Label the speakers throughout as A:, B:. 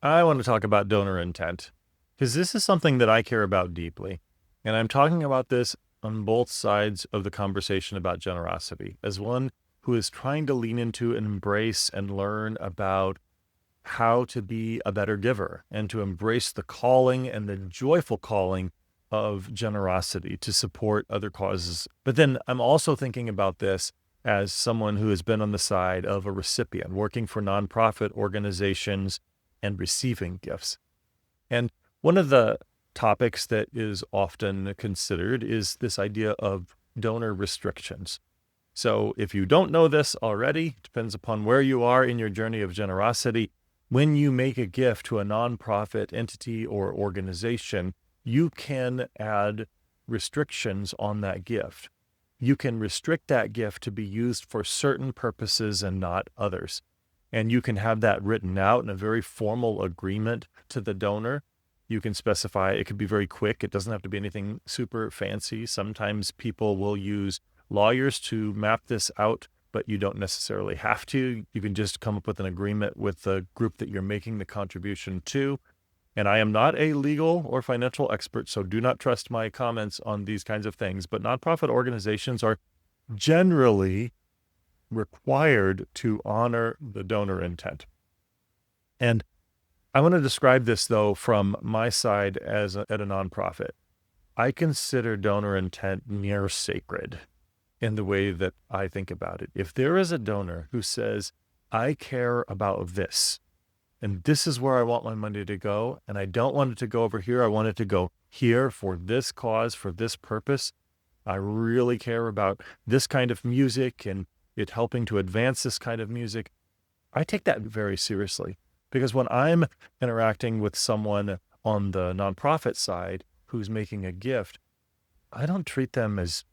A: I want to talk about donor intent because this is something that I care about deeply. And I'm talking about this on both sides of the conversation about generosity as one who is trying to lean into and embrace and learn about how to be a better giver and to embrace the calling and the joyful calling of generosity to support other causes. But then I'm also thinking about this as someone who has been on the side of a recipient, working for nonprofit organizations and receiving gifts. And one of the topics that is often considered is this idea of donor restrictions. So if you don't know this already, depends upon where you are in your journey of generosity. When you make a gift to a nonprofit entity or organization, you can add restrictions on that gift. You can restrict that gift to be used for certain purposes and not others. And you can have that written out in a very formal agreement to the donor. You can specify, it could be very quick. It doesn't have to be anything super fancy. Sometimes people will use lawyers to map this out, but you don't necessarily have to. You can just come up with an agreement with the group that you're making the contribution to. And I am not a legal or financial expert, so do not trust my comments on these kinds of things. But nonprofit organizations are generally required to honor the donor intent. And I want to describe this, though, from my side at a nonprofit. I consider donor intent near sacred in the way that I think about it. If there is a donor who says, I care about this, and this is where I want my money to go, and I don't want it to go over here, I want it to go here for this cause, for this purpose. I really care about this kind of music and it helping to advance this kind of music. I take that very seriously because when I'm interacting with someone on the nonprofit side who's making a gift, I don't treat them as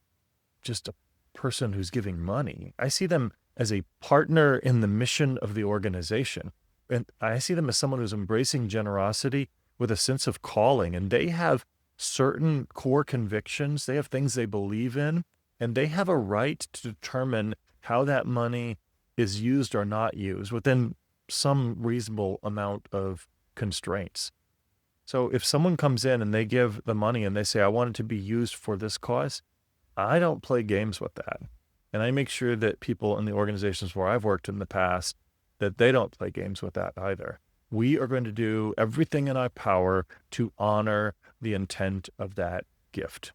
A: just a person who's giving money. I see them as a partner in the mission of the organization. And I see them as someone who's embracing generosity with a sense of calling. And they have certain core convictions. They have things they believe in, and they have a right to determine how that money is used or not used within some reasonable amount of constraints. So if someone comes in and they give the money and they say, I want it to be used for this cause, I don't play games with that. And I make sure that people in the organizations where I've worked in the past, that they don't play games with that either. We are going to do everything in our power to honor the intent of that gift.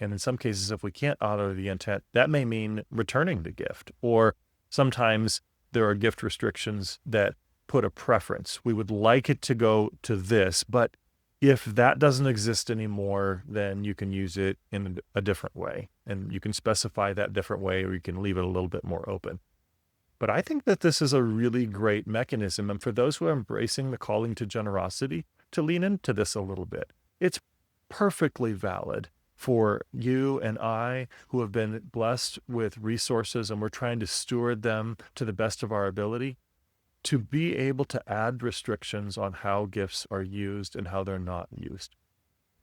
A: And in some cases, if we can't honor the intent, that may mean returning the gift. Or sometimes there are gift restrictions that put a preference. We would like it to go to this, but if that doesn't exist anymore, then you can use it in a different way. And you can specify that different way, or you can leave it a little bit more open. But I think that this is a really great mechanism. And for those who are embracing the calling to generosity, to lean into this a little bit. It's perfectly valid for you and I who have been blessed with resources and we're trying to steward them to the best of our ability, to be able to add restrictions on how gifts are used and how they're not used.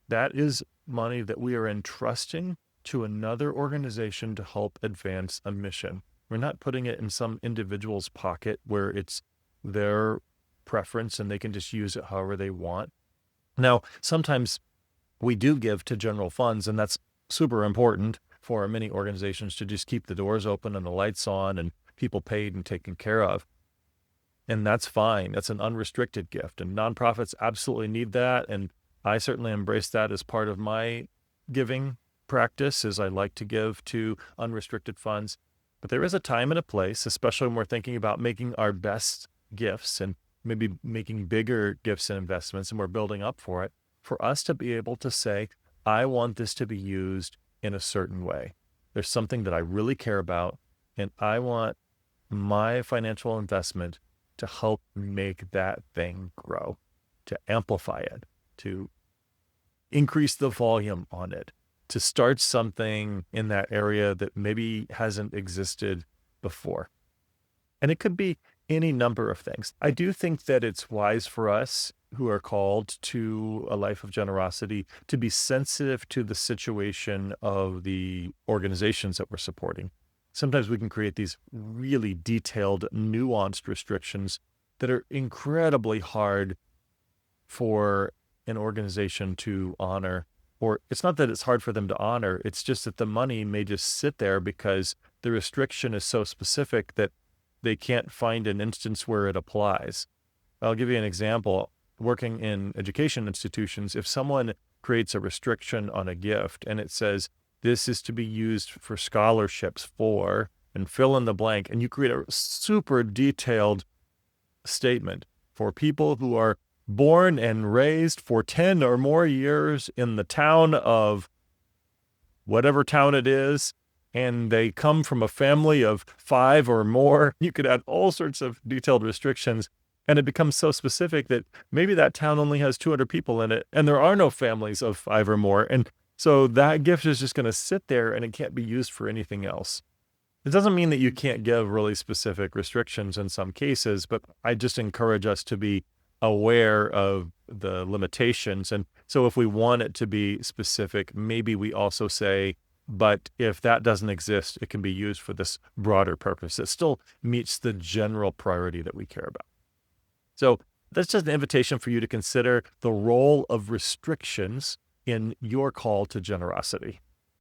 A: That is money that we are entrusting to another organization to help advance a mission. We're not putting it in some individual's pocket where it's their preference and they can just use it however they want. Now, sometimes we do give to general funds, and that's super important for many organizations to just keep the doors open and the lights on and people paid and taken care of. And that's fine. That's an unrestricted gift. And nonprofits absolutely need that. And I certainly embrace that as part of my giving practice, as I like to give to unrestricted funds. But there is a time and a place, especially when we're thinking about making our best gifts and maybe making bigger gifts and investments, and we're building up for it, for us to be able to say, I want this to be used in a certain way. There's something that I really care about, and I want my financial investment to help make that thing grow, to amplify it, to increase the volume on it, to start something in that area that maybe hasn't existed before. And it could be any number of things. I do think that it's wise for us who are called to a life of generosity to be sensitive to the situation of the organizations that we're supporting. Sometimes we can create these really detailed, nuanced restrictions that are incredibly hard for an organization to honor. Or it's not that it's hard for them to honor, it's just that the money may just sit there because the restriction is so specific that they can't find an instance where it applies. I'll give you an example. Working in education institutions, if someone creates a restriction on a gift and it says, this is to be used for scholarships for, and fill in the blank, and you create a super detailed statement for people who are born and raised for 10 or more years in the town of whatever town it is, and they come from a family of 5 or more. You could add all sorts of detailed restrictions, and it becomes so specific that maybe that town only has 200 people in it, and there are no families of 5 or more. And so that gift is just going to sit there, and it can't be used for anything else. It doesn't mean that you can't give really specific restrictions in some cases, but I just encourage us to be aware of the limitations. And so if we want it to be specific, maybe we also say, but if that doesn't exist, it can be used for this broader purpose. It still meets the general priority that we care about. So that's just an invitation for you to consider the role of restrictions in your call to generosity.